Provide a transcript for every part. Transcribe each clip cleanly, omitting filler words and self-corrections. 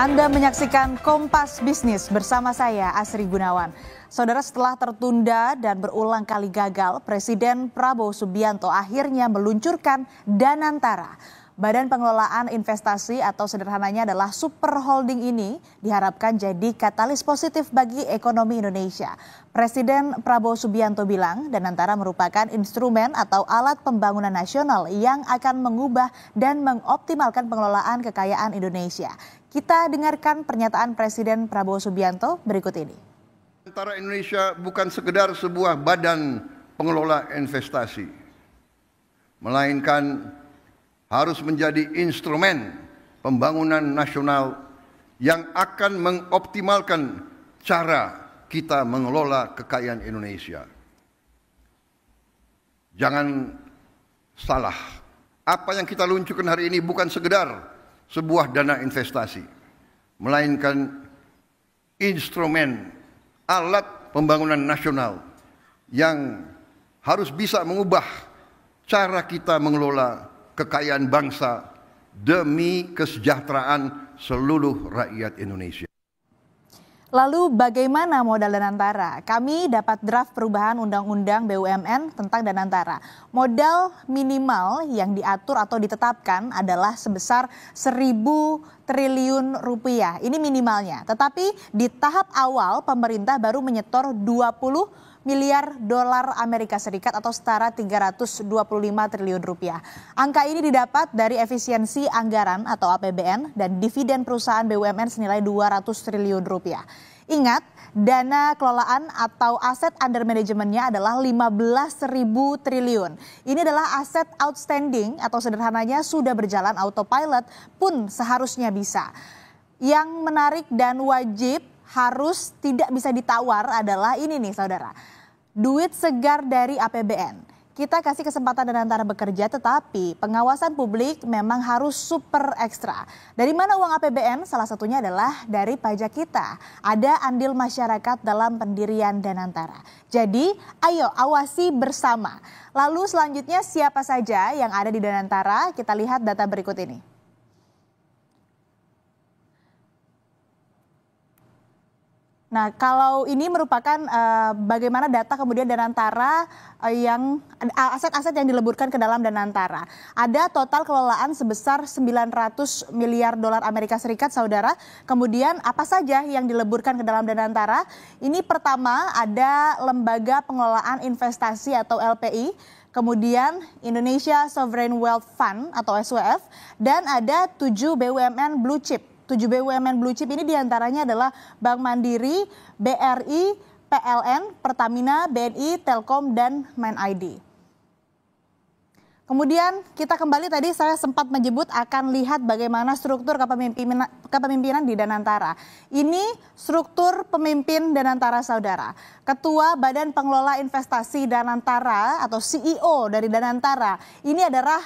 Anda menyaksikan Kompas Bisnis bersama saya, Asri Gunawan. Saudara, setelah tertunda dan berulang kali gagal, Presiden Prabowo Subianto akhirnya meluncurkan Danantara. Badan Pengelolaan Investasi atau sederhananya adalah Super Holding ini diharapkan jadi katalis positif bagi ekonomi Indonesia. Presiden Prabowo Subianto bilang Danantara merupakan instrumen atau alat pembangunan nasional yang akan mengubah dan mengoptimalkan pengelolaan kekayaan Indonesia. Kita dengarkan pernyataan Presiden Prabowo Subianto berikut ini. Danantara Indonesia bukan sekedar sebuah badan pengelola investasi, melainkan harus menjadi instrumen pembangunan nasional yang akan mengoptimalkan cara kita mengelola kekayaan Indonesia. Jangan salah, apa yang kita luncurkan hari ini bukan sekedar sebuah dana investasi, melainkan instrumen alat pembangunan nasional yang harus bisa mengubah cara kita mengelola kekayaan bangsa demi kesejahteraan seluruh rakyat Indonesia. Lalu bagaimana modal Danantara? Kami dapat draft perubahan Undang-Undang BUMN tentang Danantara. Modal minimal yang diatur atau ditetapkan adalah sebesar 1.000 triliun rupiah. Ini minimalnya. Tetapi di tahap awal pemerintah baru menyetor 20 miliar dolar Amerika Serikat atau setara 325 triliun rupiah. Angka ini didapat dari efisiensi anggaran atau APBN dan dividen perusahaan BUMN senilai 200 triliun rupiah. Ingat, dana kelolaan atau aset under manajemennya adalah 15.000 triliun. Ini adalah aset outstanding atau sederhananya sudah berjalan autopilot pun seharusnya bisa. Yang menarik dan wajib harus tidak bisa ditawar adalah ini nih saudara. Duit segar dari APBN. Kita kasih kesempatan Danantara bekerja, tetapi pengawasan publik memang harus super ekstra. Dari mana uang APBN? Salah satunya adalah dari pajak kita. Ada andil masyarakat dalam pendirian Danantara. Jadi ayo awasi bersama. Lalu selanjutnya siapa saja yang ada di Danantara? Kita lihat data berikut ini. Nah, kalau ini merupakan bagaimana data kemudian Danantara yang aset-aset yang dileburkan ke dalam Danantara. Ada total kelolaan sebesar 900 miliar dolar Amerika Serikat, saudara. Kemudian apa saja yang dileburkan ke dalam Danantara? Ini pertama ada Lembaga Pengelolaan Investasi atau LPI. Kemudian Indonesia Sovereign Wealth Fund atau SWF. Dan ada 7 BUMN Blue Chip. 7 BUMN Blue Chip ini diantaranya adalah Bank Mandiri, BRI, PLN, Pertamina, BNI, Telkom, dan MindID. Kemudian kita kembali tadi saya sempat menyebut akan lihat bagaimana struktur kepemimpinan di Danantara. Ini struktur pemimpin Danantara saudara. Ketua Badan Pengelola Investasi Danantara atau CEO dari Danantara ini adalah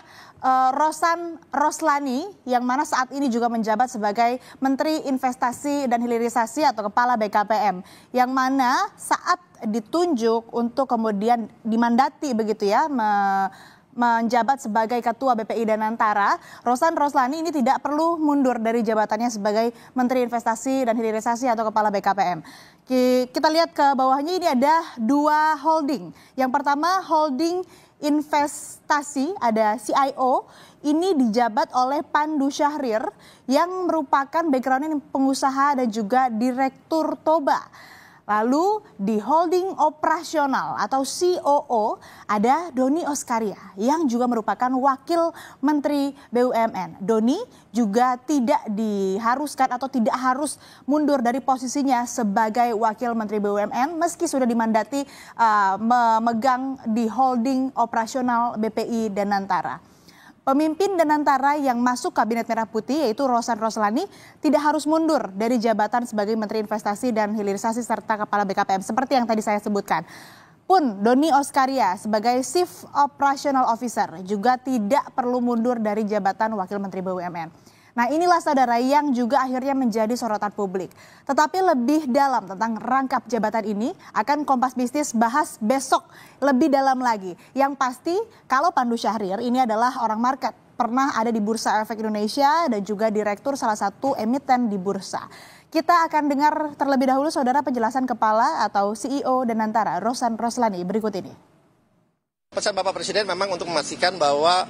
Rosan Roslani yang mana saat ini juga menjabat sebagai Menteri Investasi dan Hilirisasi atau Kepala BKPM. Yang mana saat ditunjuk untuk kemudian dimandati begitu ya menjabat sebagai Ketua BPI Danantara, Rosan Roslani ini tidak perlu mundur dari jabatannya sebagai Menteri Investasi dan Hilirisasi atau Kepala BKPM. Kita lihat ke bawahnya, ini ada 2 holding. Yang pertama holding investasi, ada CIO, ini dijabat oleh Pandu Syahrir yang merupakan backgroundnya pengusaha dan juga direktur Toba. Lalu di holding operasional atau COO ada Doni Oskaria yang juga merupakan wakil Menteri BUMN. Doni juga tidak diharuskan atau tidak harus mundur dari posisinya sebagai wakil Menteri BUMN meski sudah dimandati memegang di holding operasional BPI Danantara. Pemimpin Danantara yang masuk Kabinet Merah Putih yaitu Rosan Roslani tidak harus mundur dari jabatan sebagai Menteri Investasi dan Hilirisasi serta Kepala BKPM seperti yang tadi saya sebutkan. Pun Doni Oskaria sebagai Chief Operational Officer juga tidak perlu mundur dari jabatan Wakil Menteri BUMN. Nah inilah saudara yang juga akhirnya menjadi sorotan publik. Tetapi lebih dalam tentang rangkap jabatan ini akan Kompas Bisnis bahas besok lebih dalam lagi. Yang pasti kalau Pandu Syahrir ini adalah orang market. pernah ada di Bursa Efek Indonesia dan juga direktur salah satu emiten di bursa. Kita akan dengar terlebih dahulu saudara penjelasan Kepala atau CEO Danantara, Rosan Roslani, berikut ini. Pesan Bapak Presiden memang untuk memastikan bahwa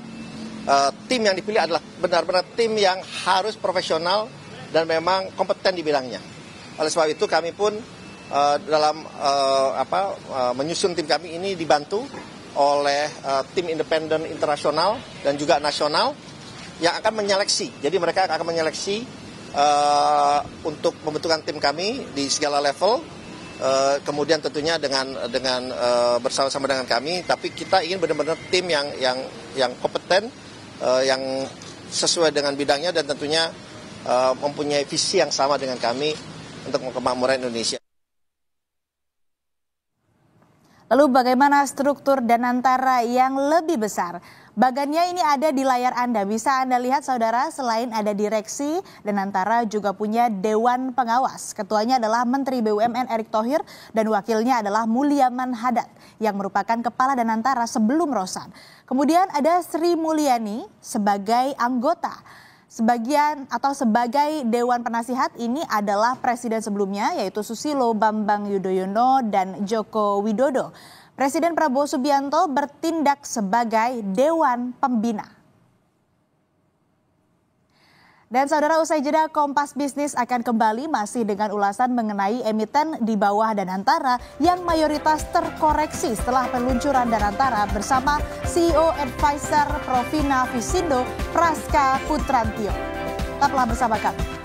tim yang dipilih adalah benar-benar tim yang harus profesional dan memang kompeten di bidangnya. Oleh sebab itu kami pun dalam menyusun tim kami ini dibantu oleh tim independen internasional dan juga nasional yang akan menyeleksi. Jadi mereka akan menyeleksi untuk pembentukan tim kami di segala level. Kemudian tentunya dengan bersama-sama dengan kami, tapi kita ingin benar-benar tim yang kompeten, yang sesuai dengan bidangnya dan tentunya mempunyai visi yang sama dengan kami untuk kemakmuran Indonesia. Lalu bagaimana struktur Danantara yang lebih besar? Bagannya ini ada di layar Anda. Bisa Anda lihat saudara, selain ada direksi, Danantara juga punya Dewan Pengawas. Ketuanya adalah Menteri BUMN Erick Thohir dan wakilnya adalah Mulyaman Hadad yang merupakan kepala Danantara sebelum Rosan. Kemudian ada Sri Mulyani sebagai anggota. Sebagai Dewan Penasihat ini adalah presiden sebelumnya yaitu Susilo Bambang Yudhoyono dan Joko Widodo. Presiden Prabowo Subianto bertindak sebagai Dewan Pembina. Dan saudara, usai jeda Kompas Bisnis akan kembali masih dengan ulasan mengenai emiten di bawah Danantara yang mayoritas terkoreksi setelah peluncuran Danantara bersama CEO Advisor Provina Visindo Praska Putrantio. Tetaplah bersama kami.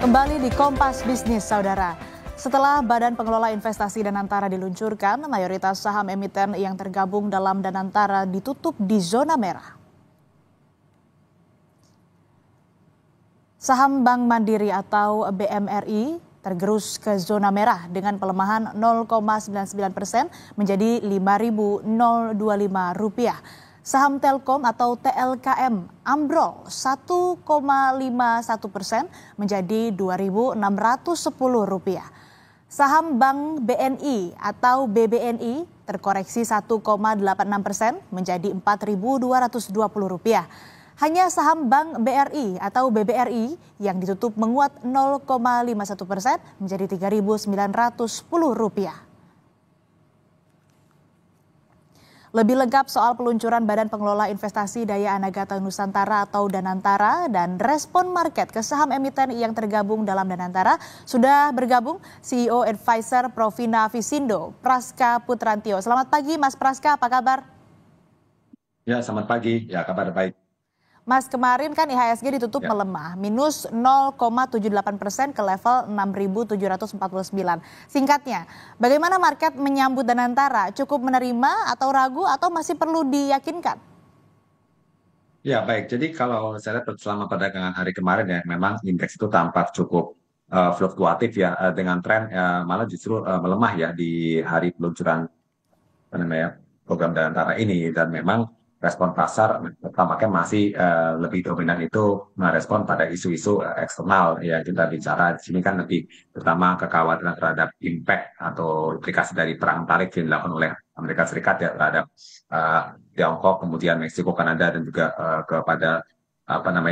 Kembali di Kompas Bisnis, saudara. Setelah Badan Pengelola Investasi Danantara diluncurkan, mayoritas saham emiten yang tergabung dalam Danantara ditutup di zona merah. Saham Bank Mandiri atau BMRI tergerus ke zona merah dengan pelemahan 0,99% menjadi Rp5.025. Saham Telkom atau TLKM ambrol 1,51% menjadi Rp2.610. Saham Bank BNI atau BBNI terkoreksi 1,86% menjadi Rp4.220. Hanya saham Bank BRI atau BBRI yang ditutup menguat 0,51% menjadi Rp3.910. Lebih lengkap soal peluncuran Badan Pengelola Investasi Daya Anagata Nusantara atau Danantara dan respon market ke saham emiten yang tergabung dalam Danantara, sudah bergabung CEO Advisor Provina Visindo, Praska Putrantio. Selamat pagi Mas Praska, apa kabar? Ya, selamat pagi. Ya, kabar baik. Mas, kemarin kan IHSG ditutup melemah, minus 0,78% ke level 6.749. Singkatnya, bagaimana market menyambut Danantara? Cukup menerima atau ragu atau masih perlu diyakinkan? Ya, baik. Jadi kalau saya lihat selama perdagangan hari kemarin ya, memang indeks itu tampak cukup fluktuatif ya, dengan tren malah justru melemah ya di hari peluncuran program Danantara ini, dan memang respon pasar tampaknya masih lebih dominan itu merespon pada isu-isu eksternal ya. Kita bicara di sini kan lebih terutama kekhawatiran terhadap impact atau implikasi dari perang tarif yang dilakukan oleh Amerika Serikat ya terhadap Tiongkok, kemudian Meksiko, Kanada dan juga kepada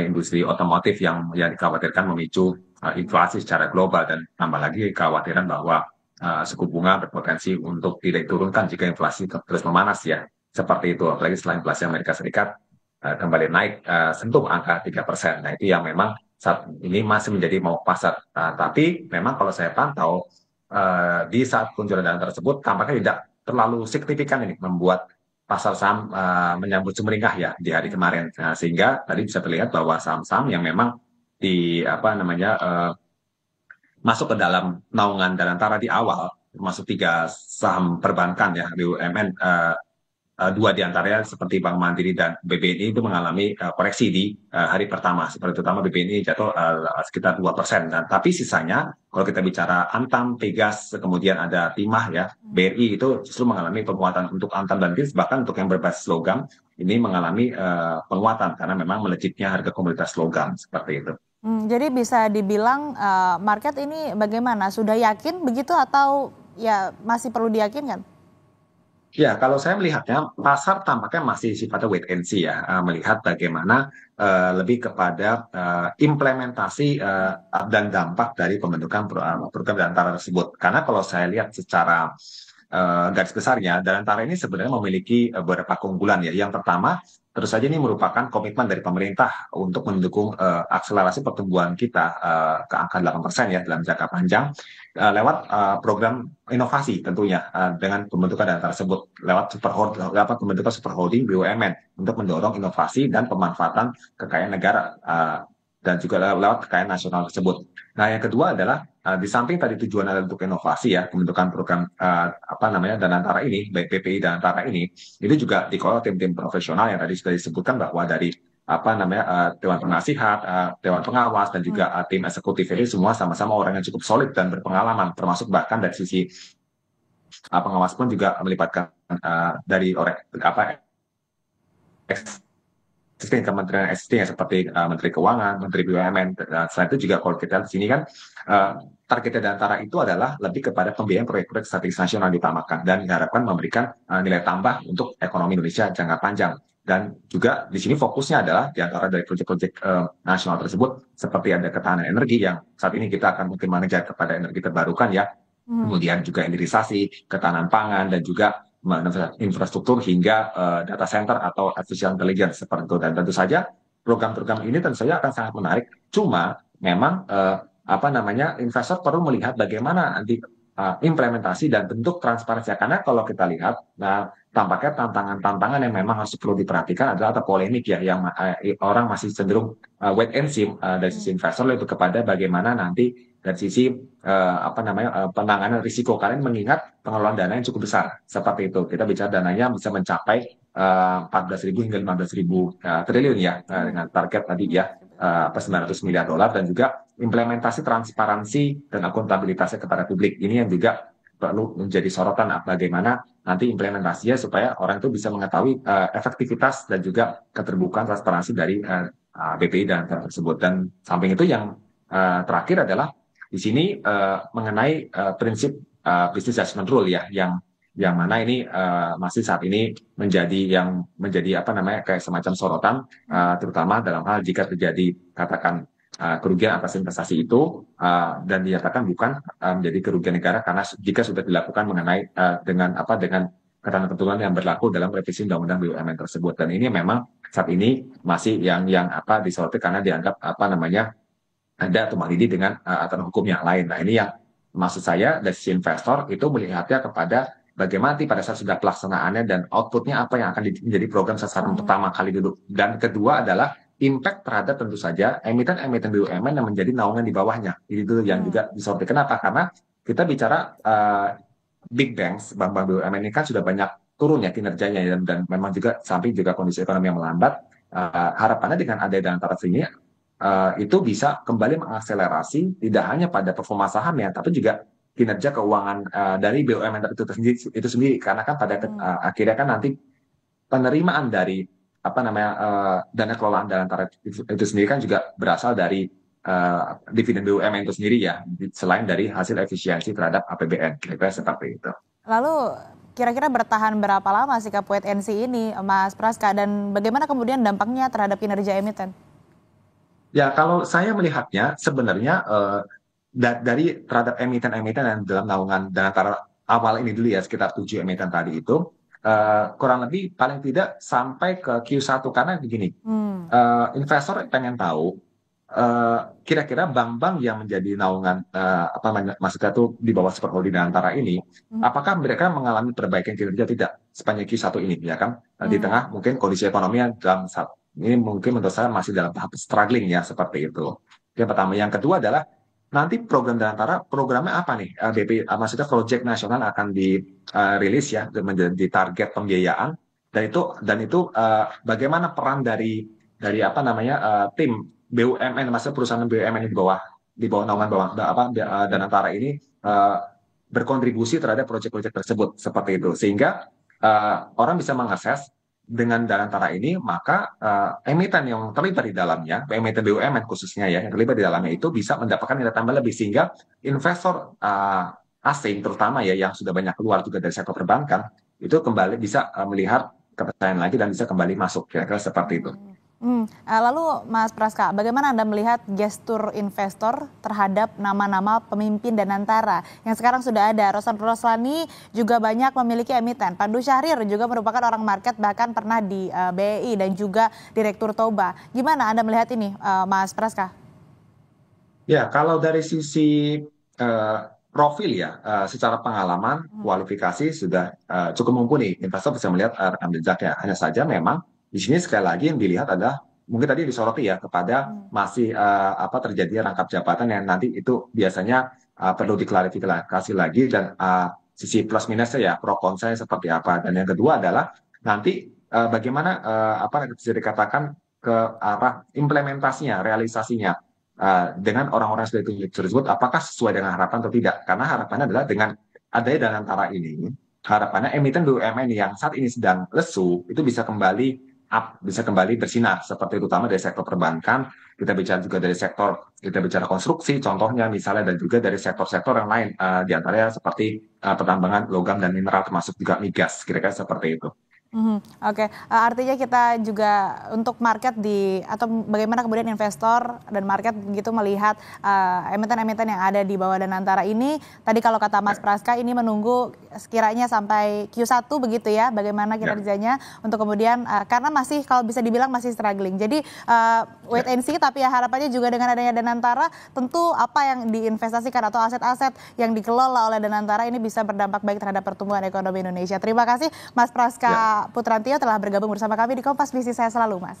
industri otomotif yang dikhawatirkan memicu inflasi secara global, dan tambah lagi kekhawatiran bahwa suku bunga berpotensi untuk tidak diturunkan jika inflasi terus memanas ya. Seperti itu, apalagi setelah inflasi Amerika Serikat kembali naik sentuh angka 3%. Nah, itu yang memang saat ini masih menjadi momok pasar. Tapi memang kalau saya pantau di saat peluncuran dana tersebut tampaknya tidak terlalu signifikan ini membuat pasar saham menyambut sumringah ya di hari kemarin. Sehingga tadi bisa terlihat bahwa saham-saham yang memang di masuk ke dalam naungan Danantara di awal, termasuk 3 saham perbankan ya, BUMN, dua di antaranya seperti Bank Mandiri dan BBNI itu mengalami koreksi di hari pertama. Seperti terutama BBNI jatuh sekitar 2%. Dan tapi sisanya kalau kita bicara Antam, Pegas, kemudian ada Timah ya, BRI itu justru mengalami penguatan untuk Antam dan Pegas, bahkan untuk yang berbasis logam ini mengalami penguatan karena memang melejitnya harga komoditas logam seperti itu. Jadi bisa dibilang market ini bagaimana? Sudah yakin begitu atau ya masih perlu diyakinkan? Ya, kalau saya melihatnya pasar tampaknya masih sifatnya wait and see ya, melihat bagaimana lebih kepada implementasi dan dampak dari pembentukan program Danantara tersebut. Karena kalau saya lihat secara garis besarnya, Danantara ini sebenarnya memiliki beberapa keunggulan ya. Yang pertama, terus saja ini merupakan komitmen dari pemerintah untuk mendukung akselerasi pertumbuhan kita ke angka 8% ya dalam jangka panjang lewat program inovasi tentunya dengan pembentukan dana tersebut lewat pembentukan super holding BUMN untuk mendorong inovasi dan pemanfaatan kekayaan negara dan juga lewat kekayaan nasional tersebut. Nah, yang kedua adalah di samping tadi tujuan adalah untuk inovasi ya, pembentukan program Danantara ini, baik PPI Danantara ini, itu juga dikelola tim-tim profesional yang tadi sudah disebutkan bahwa dari Dewan Penasihat, Dewan Pengawas, dan juga tim eksekutif ini semua sama-sama orang yang cukup solid dan berpengalaman, termasuk bahkan dari sisi pengawas pun juga melibatkan dari orang existing kementerian existing seperti Menteri Keuangan, Menteri BUMN. Selain itu juga kalau kita di sini kan targetnya Danantara itu adalah lebih kepada pembiayaan proyek-proyek strategis nasional diutamakan dan diharapkan memberikan nilai tambah untuk ekonomi Indonesia jangka panjang. Dan juga di sini fokusnya adalah di antara dari proyek-proyek nasional tersebut seperti ada ketahanan energi yang saat ini kita akan mungkin mengejar kepada energi terbarukan ya. Kemudian juga hilirisasi, ketahanan pangan dan juga infrastruktur hingga data center atau artificial intelligence seperti itu. Dan tentu saja program-program ini tentu saja akan sangat menarik. Cuma memang investor perlu melihat bagaimana nanti implementasi dan bentuk transparansi. Karena kalau kita lihat, tampaknya tantangan-tantangan yang memang harus perlu diperhatikan adalah atau polemik ya, yang orang masih cenderung wait and see dari sisi investor lebih kepada bagaimana nanti dari sisi penanganan risiko. Kalian mengingat pengelolaan dana yang cukup besar seperti itu. Kita bicara dananya bisa mencapai 14.000 hingga 15.000 triliun ya dengan target tadi ya 900 miliar dolar dan juga implementasi transparansi dan akuntabilitasnya kepada publik. Ini yang juga perlu menjadi sorotan bagaimana nanti implementasinya supaya orang itu bisa mengetahui efektivitas dan juga keterbukaan transparansi dari BPI dan tersebut. Dan samping itu yang terakhir adalah di sini mengenai prinsip business judgment rule ya yang mana ini masih saat ini menjadi kayak semacam sorotan terutama dalam hal jika terjadi katakan kerugian atas investasi itu dan dinyatakan bukan menjadi kerugian negara karena jika sudah dilakukan mengenai dengan ketentuan yang berlaku dalam revisi Undang-Undang BUMN tersebut. Dan ini memang saat ini masih yang disoroti karena dianggap ada tumpang tindih dengan aturan hukum yang lain. Nah, ini yang maksud saya dari sisi investor itu melihatnya kepada bagaimana pada saat sudah pelaksanaannya dan outputnya apa yang akan menjadi program sasaran pertama kali dulu. Dan kedua adalah impact terhadap tentu saja emiten-emiten BUMN yang menjadi naungan di bawahnya. Itu yang juga disoroti. Kenapa? Karena kita bicara big banks, bank-bank BUMN ini kan sudah banyak turun ya kinerjanya dan memang juga samping juga kondisi ekonomi yang melambat. Harapannya dengan ada Danantara ini itu bisa kembali mengakselerasi tidak hanya pada performa sahamnya tapi juga kinerja keuangan dari BUMN itu sendiri karena kan pada akhirnya kan nanti penerimaan dari dana kelolaan Danantara itu sendiri kan juga berasal dari dividen BUMN itu sendiri ya selain dari hasil efisiensi terhadap APBN kira-kira seperti itu. Lalu kira-kira bertahan berapa lama sikap wait and see ini Mas Praska dan bagaimana kemudian dampaknya terhadap kinerja emiten? Ya, kalau saya melihatnya sebenarnya dari terhadap emiten-emiten yang dalam naungan Danantara awal ini dulu ya, sekitar 7 emiten tadi itu, kurang lebih paling tidak sampai ke Q1. Karena begini, investor pengen tahu kira-kira bank-bank yang menjadi naungan, maksudnya tuh di bawah super holding Danantara ini, apakah mereka mengalami perbaikan kinerja tidak sepanjang Q1 ini, ya kan? Di tengah mungkin kondisi ekonomi yang dalam ini mungkin menurut saya masih dalam tahap struggling ya seperti itu. Yang pertama, yang kedua adalah nanti program Danantara programnya apa nih? Maksudnya proyek nasional akan dirilis ya menjadi target pembiayaan Dan itu bagaimana peran dari apa namanya tim BUMN, maksudnya perusahaan BUMN di bawah naungan Danantara ini berkontribusi terhadap proyek-proyek tersebut seperti itu, sehingga orang bisa mengakses dengan Danantara ini, maka emiten yang terlibat di dalamnya, emiten BUMN khususnya ya, yang terlibat di dalamnya itu bisa mendapatkan nilai tambah lebih, sehingga investor asing terutama ya yang sudah banyak keluar juga dari sektor perbankan itu kembali bisa melihat kepercayaan lagi dan bisa kembali masuk, kira-kira seperti itu. Lalu Mas Praska, bagaimana Anda melihat gestur investor terhadap nama-nama pemimpin Danantara yang sekarang sudah ada? Rosan Roslani juga banyak memiliki emiten. Pandu Syahrir juga merupakan orang market, bahkan pernah di BEI dan juga Direktur Toba. Gimana Anda melihat ini, Mas Praska? Ya, kalau dari sisi profil ya, secara pengalaman, kualifikasi sudah cukup mumpuni. Investor bisa melihat rekam jejaknya. Hanya saja memang di sini sekali lagi yang dilihat adalah mungkin tadi disoroti ya kepada masih terjadinya rangkap jabatan yang nanti itu biasanya perlu diklarifikasi lagi, dan sisi plus minusnya ya, pro kontra seperti apa. Dan yang kedua adalah nanti bagaimana apa bisa dikatakan ke arah implementasinya, realisasinya dengan orang-orang yang sudah ditunjuk tersebut, apakah sesuai dengan harapan atau tidak. Karena harapannya adalah dengan adanya Danantara ini, harapannya emiten BUMN yang saat ini sedang lesu itu bisa kembali up, bisa kembali bersinar, seperti terutama dari sektor perbankan, kita bicara juga dari sektor, kita bicara konstruksi contohnya misalnya, dan juga dari sektor-sektor yang lain, diantaranya seperti pertambangan logam dan mineral, termasuk juga migas, kira-kira seperti itu. Oke, artinya kita juga untuk market atau bagaimana kemudian investor dan market begitu melihat emiten-emiten yang ada di bawah Danantara ini. Tadi kalau kata Mas Praska ini menunggu sekiranya sampai Q1 begitu ya, bagaimana kinerjanya untuk kemudian karena masih kalau bisa dibilang masih struggling. Jadi wait and see, tapi ya harapannya juga dengan adanya Danantara tentu apa yang diinvestasikan atau aset-aset yang dikelola oleh Danantara ini bisa berdampak baik terhadap pertumbuhan ekonomi Indonesia. Terima kasih Mas Praska Putrantio telah bergabung bersama kami di Kompas Bisnis. Saya selalu, Mas.